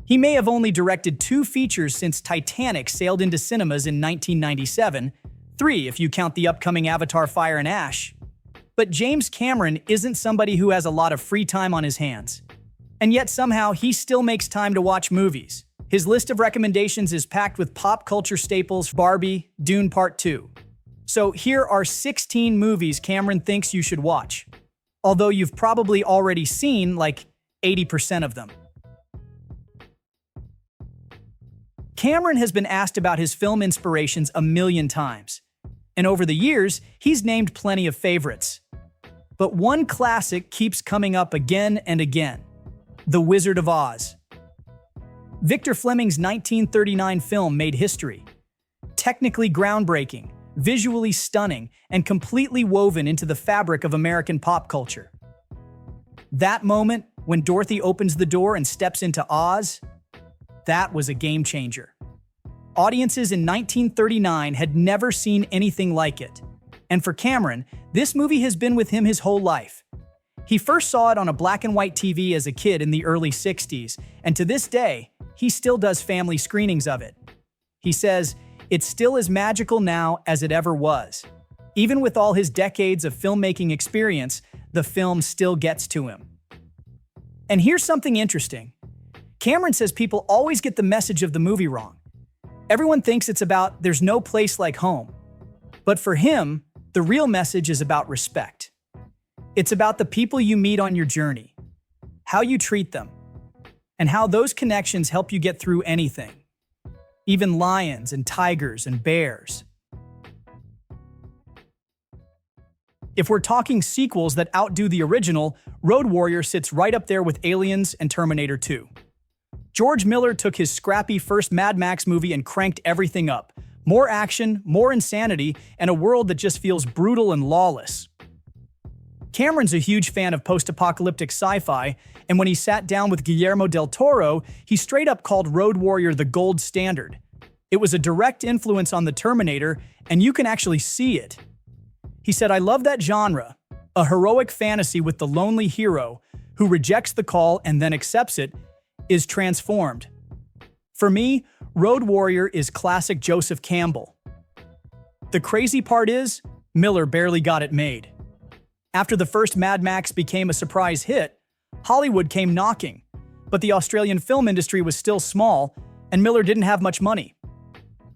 He may have only directed 2 features since Titanic sailed into cinemas in 1997, 3 if you count the upcoming Avatar: Fire and Ash. But James Cameron isn't somebody who has a lot of free time on his hands. And yet somehow he still makes time to watch movies. His list of recommendations is packed with pop culture staples: Barbie, Dune Part 2. So here are 16 movies Cameron thinks you should watch, although you've probably already seen like 80% of them. Cameron has been asked about his film inspirations a million times, and over the years, he's named plenty of favorites. But one classic keeps coming up again and again: The Wizard of Oz. Victor Fleming's 1939 film made history. Technically groundbreaking, visually stunning, and completely woven into the fabric of American pop culture. That moment, when Dorothy opens the door and steps into Oz, that was a game changer. Audiences in 1939 had never seen anything like it. And for Cameron, this movie has been with him his whole life. He first saw it on a black and white TV as a kid in the early 60s, and to this day, he still does family screenings of it. He says, "It's still as magical now as it ever was. Even with all his decades of filmmaking experience, the film still gets to him." And here's something interesting. Cameron says people always get the message of the movie wrong. Everyone thinks it's about "there's no place like home." But for him, the real message is about respect. It's about the people you meet on your journey, how you treat them, and how those connections help you get through anything. Even lions and tigers and bears. If we're talking sequels that outdo the original, Road Warrior sits right up there with Aliens and Terminator 2. George Miller took his scrappy first Mad Max movie and cranked everything up. More action, more insanity, and a world that just feels brutal and lawless. Cameron's a huge fan of post-apocalyptic sci-fi, and when he sat down with Guillermo del Toro, he straight up called Road Warrior the gold standard. It was a direct influence on the Terminator, and you can actually see it. He said, "I love that genre, a heroic fantasy with the lonely hero who rejects the call and then accepts it, is transformed. For me, Road Warrior is classic Joseph Campbell." The crazy part is, Miller barely got it made. After the first Mad Max became a surprise hit, Hollywood came knocking, but the Australian film industry was still small, and Miller didn't have much money.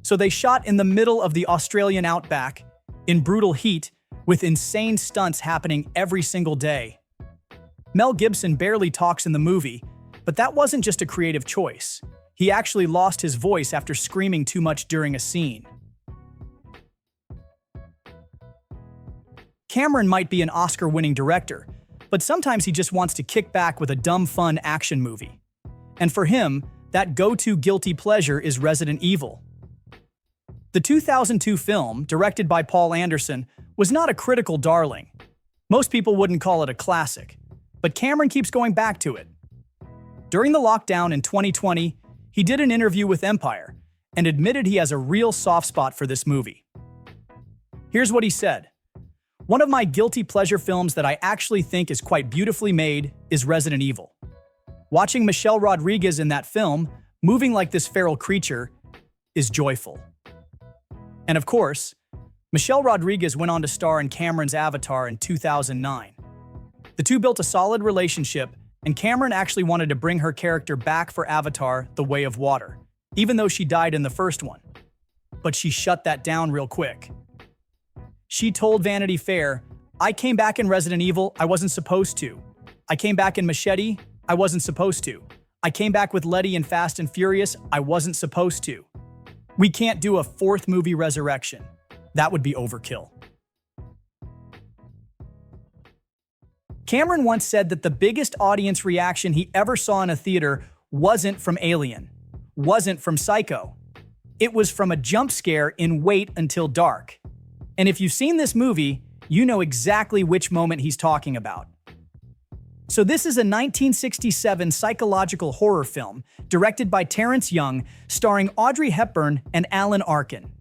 So they shot in the middle of the Australian outback, in brutal heat, with insane stunts happening every single day. Mel Gibson barely talks in the movie, but that wasn't just a creative choice. He actually lost his voice after screaming too much during a scene. Cameron might be an Oscar-winning director, but sometimes he just wants to kick back with a dumb, fun action movie. And for him, that go-to guilty pleasure is Resident Evil. The 2002 film, directed by Paul Anderson, was not a critical darling. Most people wouldn't call it a classic, but Cameron keeps going back to it. During the lockdown in 2020, he did an interview with Empire and admitted he has a real soft spot for this movie. Here's what he said. "One of my guilty pleasure films that I actually think is quite beautifully made is Resident Evil. Watching Michelle Rodriguez in that film, moving like this feral creature, is joyful." And of course, Michelle Rodriguez went on to star in Cameron's Avatar in 2009. The two built a solid relationship, and Cameron actually wanted to bring her character back for Avatar: The Way of Water, even though she died in the first one. But she shut that down real quick. She told Vanity Fair, "I came back in Resident Evil, I wasn't supposed to. I came back in Machete, I wasn't supposed to. I came back with Letty in Fast and Furious, I wasn't supposed to. We can't do a 4th movie resurrection. That would be overkill." Cameron once said that the biggest audience reaction he ever saw in a theater wasn't from Alien, wasn't from Psycho. It was from a jump scare in Wait Until Dark. And if you've seen this movie, you know exactly which moment he's talking about. So this is a 1967 psychological horror film directed by Terrence Young, starring Audrey Hepburn and Alan Arkin.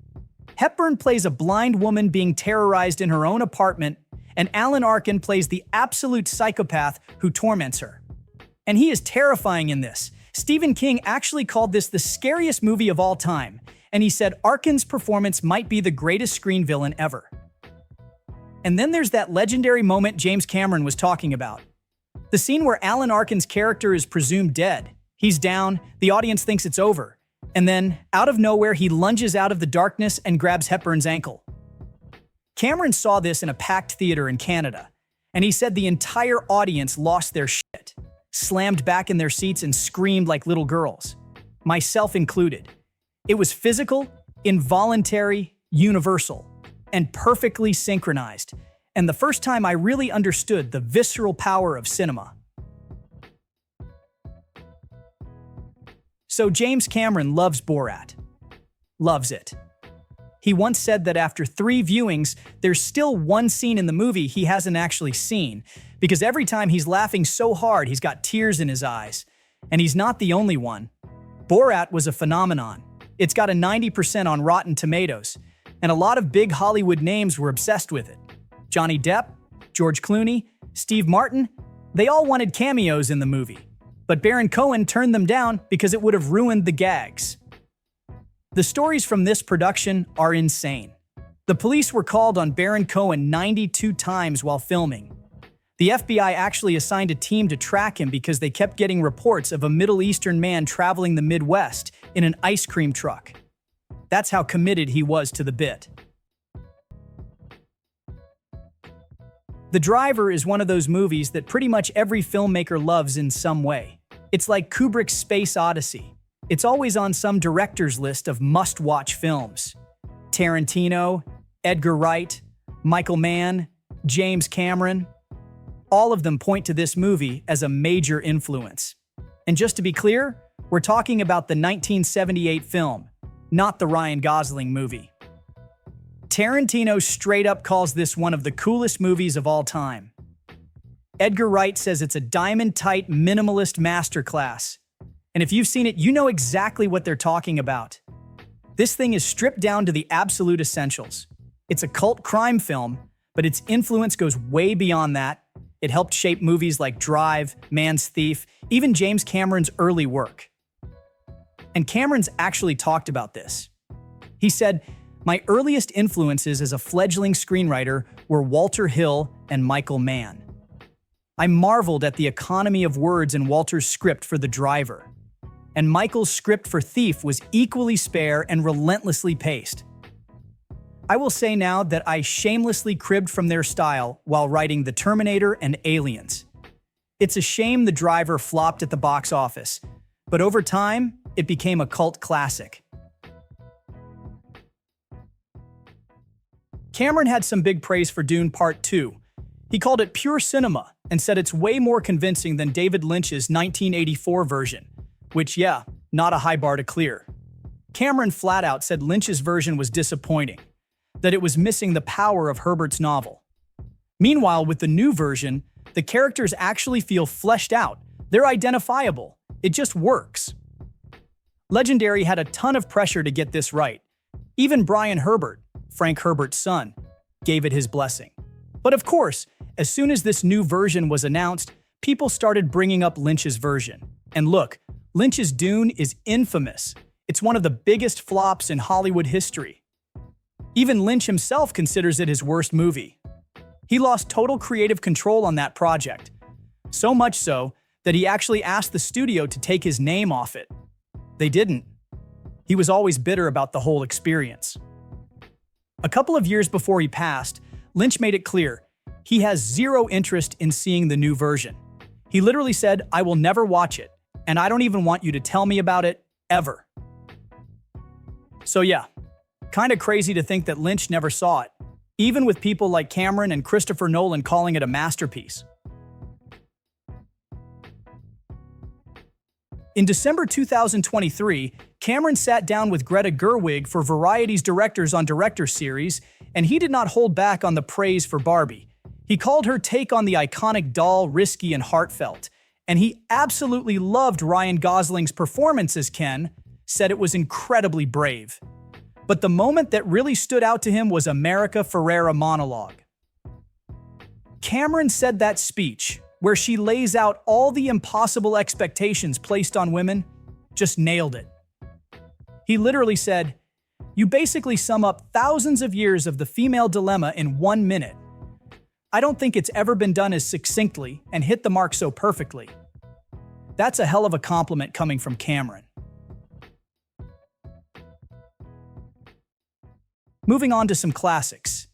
Hepburn plays a blind woman being terrorized in her own apartment, and Alan Arkin plays the absolute psychopath who torments her. And he is terrifying in this, Stephen King actually called this the scariest movie of all time, and he said Arkin's performance might be the greatest screen villain ever. And then there's that legendary moment James Cameron was talking about. The scene where Alan Arkin's character is presumed dead. He's down, the audience thinks it's over, and then, out of nowhere, he lunges out of the darkness and grabs Hepburn's ankle. Cameron saw this in a packed theater in Canada, and he said the entire audience lost their shit, slammed back in their seats and screamed like little girls, myself included. It was physical, involuntary, universal, and perfectly synchronized, and the first time I really understood the visceral power of cinema. So James Cameron loves Borat. Loves it. He once said that after 3 viewings, there's still one scene in the movie he hasn't actually seen, because every time he's laughing so hard he's got tears in his eyes. And he's not the only one. Borat was a phenomenon. It's got a 90% on Rotten Tomatoes, and a lot of big Hollywood names were obsessed with it. Johnny Depp, George Clooney, Steve Martin, they all wanted cameos in the movie. But Baron Cohen turned them down because it would have ruined the gags. The stories from this production are insane. The police were called on Baron Cohen 92 times while filming. The FBI actually assigned a team to track him because they kept getting reports of a Middle Eastern man traveling the Midwest in an ice cream truck. That's how committed he was to the bit. The Driver is one of those movies that pretty much every filmmaker loves in some way. It's like Kubrick's Space Odyssey. It's always on some director's list of must-watch films. Tarantino, Edgar Wright, Michael Mann, James Cameron. All of them point to this movie as a major influence. And just to be clear, we're talking about the 1978 film, not the Ryan Gosling movie. Tarantino straight up calls this one of the coolest movies of all time. Edgar Wright says it's a diamond-tight, minimalist masterclass. And if you've seen it, you know exactly what they're talking about. This thing is stripped down to the absolute essentials. It's a cult crime film, but its influence goes way beyond that. It helped shape movies like Drive, Man's Thief, even James Cameron's early work. And Cameron's actually talked about this. He said, "My earliest influences as a fledgling screenwriter were Walter Hill and Michael Mann. I marveled at the economy of words in Walter's script for The Driver. And Michael's script for Thief was equally spare and relentlessly paced. I will say now that I shamelessly cribbed from their style while writing The Terminator and Aliens. It's a shame The Driver flopped at the box office, but over time, it became a cult classic." Cameron had some big praise for Dune Part 2. He called it pure cinema and said it's way more convincing than David Lynch's 1984 version, which, yeah, not a high bar to clear. Cameron flat out said Lynch's version was disappointing, that it was missing the power of Herbert's novel. Meanwhile, with the new version, the characters actually feel fleshed out. They're identifiable. It just works. Legendary had a ton of pressure to get this right. Even Brian Herbert, Frank Herbert's son, gave it his blessing. But of course, as soon as this new version was announced, people started bringing up Lynch's version. And look, Lynch's Dune is infamous. It's one of the biggest flops in Hollywood history. Even Lynch himself considers it his worst movie. He lost total creative control on that project. So much so that he actually asked the studio to take his name off it. They didn't. He was always bitter about the whole experience. A couple of years before he passed, Lynch made it clear he has zero interest in seeing the new version. He literally said, "I will never watch it, and I don't even want you to tell me about it, ever." So yeah, kinda crazy to think that Lynch never saw it, even with people like Cameron and Christopher Nolan calling it a masterpiece. In December 2023, Cameron sat down with Greta Gerwig for Variety's Directors on Directors series, and he did not hold back on the praise for Barbie. He called her take on the iconic doll risky and heartfelt, and he absolutely loved Ryan Gosling's performance as Ken, said it was incredibly brave. But the moment that really stood out to him was America Ferrera monologue. Cameron said that speech, where she lays out all the impossible expectations placed on women, just nailed it. He literally said, "You basically sum up thousands of years of the female dilemma in 1 minute. I don't think it's ever been done as succinctly and hit the mark so perfectly." That's a hell of a compliment coming from Cameron. Moving on to some classics.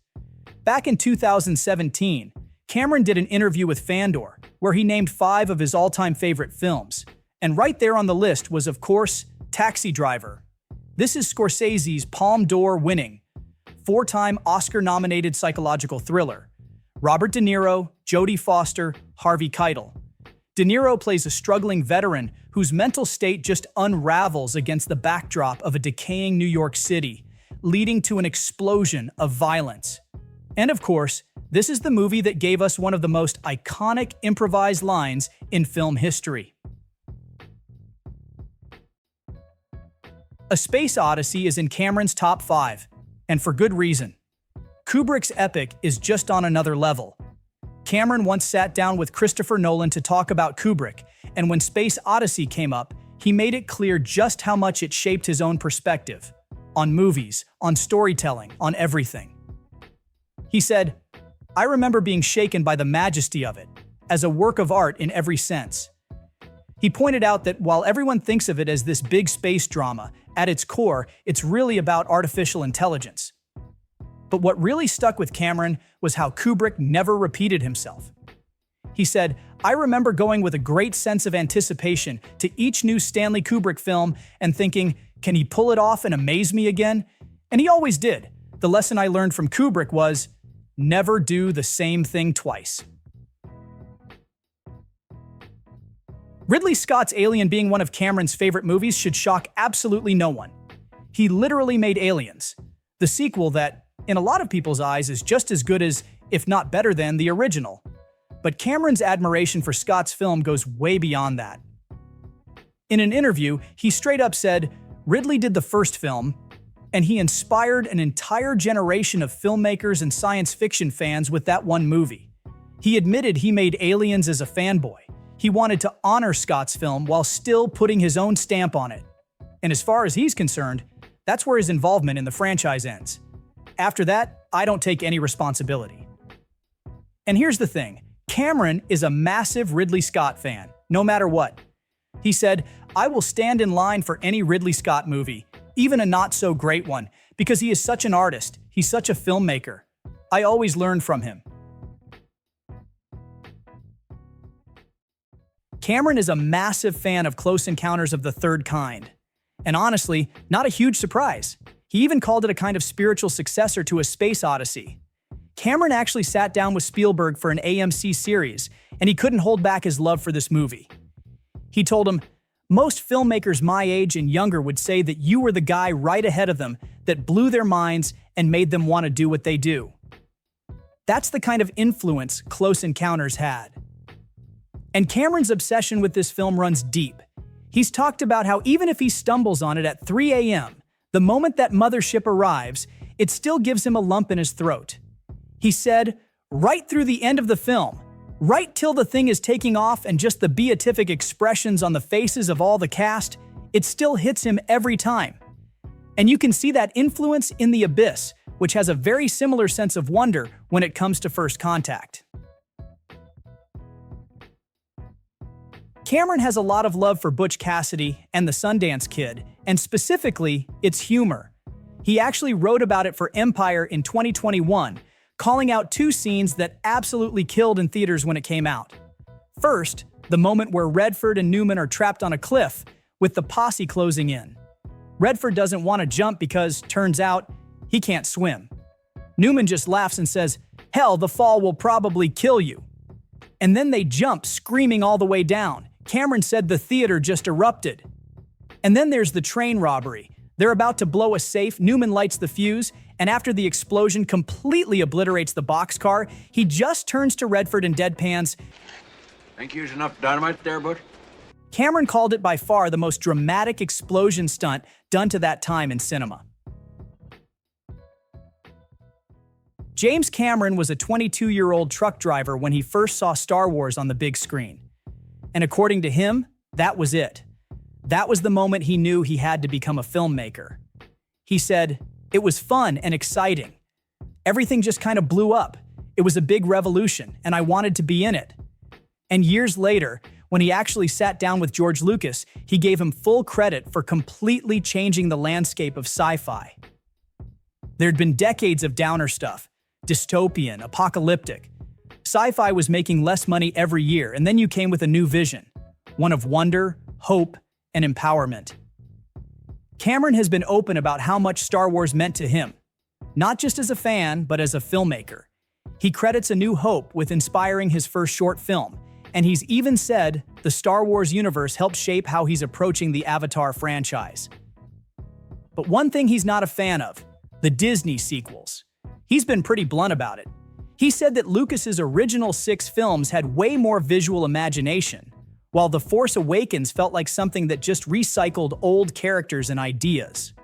Back in 2017, Cameron did an interview with Fandor, where he named 5 of his all-time favorite films. And right there on the list was, of course, Taxi Driver. This is Scorsese's Palme d'Or winning, 4-time Oscar-nominated psychological thriller. Robert De Niro, Jodie Foster, Harvey Keitel. De Niro plays a struggling veteran whose mental state just unravels against the backdrop of a decaying New York City, leading to an explosion of violence. And of course, this is the movie that gave us one of the most iconic improvised lines in film history. A Space Odyssey is in Cameron's top 5, and for good reason. Kubrick's epic is just on another level. Cameron once sat down with Christopher Nolan to talk about Kubrick, and when Space Odyssey came up, he made it clear just how much it shaped his own perspective on movies, on storytelling, on everything. He said, "I remember being shaken by the majesty of it, as a work of art in every sense." He pointed out that while everyone thinks of it as this big space drama, at its core, it's really about artificial intelligence. But what really stuck with Cameron was how Kubrick never repeated himself. He said, "I remember going with a great sense of anticipation to each new Stanley Kubrick film and thinking, can he pull it off and amaze me again? And he always did. The lesson I learned from Kubrick was, never do the same thing twice." Ridley Scott's Alien being one of Cameron's favorite movies should shock absolutely no one. He literally made Aliens, the sequel that, in a lot of people's eyes, is just as good as, if not better than, the original. But Cameron's admiration for Scott's film goes way beyond that. In an interview, he straight up said, "Ridley did the first film, and he inspired an entire generation of filmmakers and science fiction fans with that one movie." He admitted he made Aliens as a fanboy. He wanted to honor Scott's film while still putting his own stamp on it. And as far as he's concerned, that's where his involvement in the franchise ends. After that, I don't take any responsibility. And here's the thing, Cameron is a massive Ridley Scott fan, no matter what. He said, "I will stand in line for any Ridley Scott movie, even a not-so-great one, because he is such an artist, he's such a filmmaker. I always learn from him." Cameron is a massive fan of Close Encounters of the Third Kind. And honestly, not a huge surprise. He even called it a kind of spiritual successor to A Space Odyssey. Cameron actually sat down with Spielberg for an AMC series, and he couldn't hold back his love for this movie. He told him, "Most filmmakers my age and younger would say that you were the guy right ahead of them that blew their minds and made them want to do what they do." That's the kind of influence Close Encounters had. And Cameron's obsession with this film runs deep. He's talked about how even if he stumbles on it at 3 a.m., the moment that mothership arrives, it still gives him a lump in his throat. He said, right through the end of the film, right till the thing is taking off and just the beatific expressions on the faces of all the cast, it still hits him every time. And you can see that influence in The Abyss, which has a very similar sense of wonder when it comes to First Contact. Cameron has a lot of love for Butch Cassidy and the Sundance Kid, and specifically, its humor. He actually wrote about it for Empire in 2021, calling out 2 scenes that absolutely killed in theaters when it came out. First, the moment where Redford and Newman are trapped on a cliff, with the posse closing in. Redford doesn't want to jump because, turns out, he can't swim. Newman just laughs and says, "Hell, the fall will probably kill you." And then they jump, screaming all the way down. Cameron said the theater just erupted. And then there's the train robbery. They're about to blow a safe, Newman lights the fuse, and after the explosion completely obliterates the boxcar, he just turns to Redford and deadpans, "Think you used enough dynamite there, Butch?" Cameron called it by far the most dramatic explosion stunt done to that time in cinema. James Cameron was a 22-year-old truck driver when he first saw Star Wars on the big screen. And according to him, that was it. That was the moment he knew he had to become a filmmaker. He said, "It was fun and exciting. Everything just kind of blew up. It was a big revolution, and I wanted to be in it." And years later, when he actually sat down with George Lucas, he gave him full credit for completely changing the landscape of sci-fi. There'd been decades of downer stuff, dystopian, apocalyptic. Sci-fi was making less money every year, and then you came with a new vision, one of wonder, hope, and empowerment. Cameron has been open about how much Star Wars meant to him, not just as a fan, but as a filmmaker. He credits A New Hope with inspiring his first short film, and he's even said the Star Wars universe helped shape how he's approaching the Avatar franchise. But one thing he's not a fan of, the Disney sequels. He's been pretty blunt about it. He said that Lucas's original 6 films had way more visual imagination, while The Force Awakens felt like something that just recycled old characters and ideas.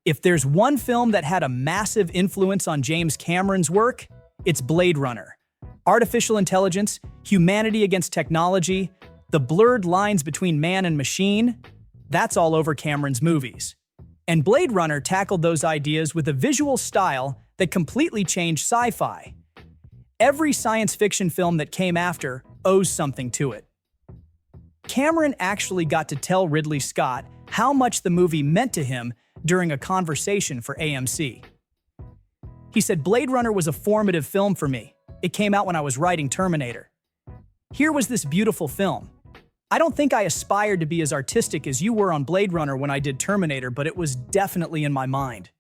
If there's one film that had a massive influence on James Cameron's work, it's Blade Runner. Artificial intelligence, humanity against technology, the blurred lines between man and machine, that's all over Cameron's movies. And Blade Runner tackled those ideas with a visual style that completely changed sci-fi. Every science fiction film that came after owes something to it. Cameron actually got to tell Ridley Scott how much the movie meant to him during a conversation for AMC. He said, "Blade Runner was a formative film for me. It came out when I was writing Terminator. Here was this beautiful film. I don't think I aspired to be as artistic as you were on Blade Runner when I did Terminator, but it was definitely in my mind."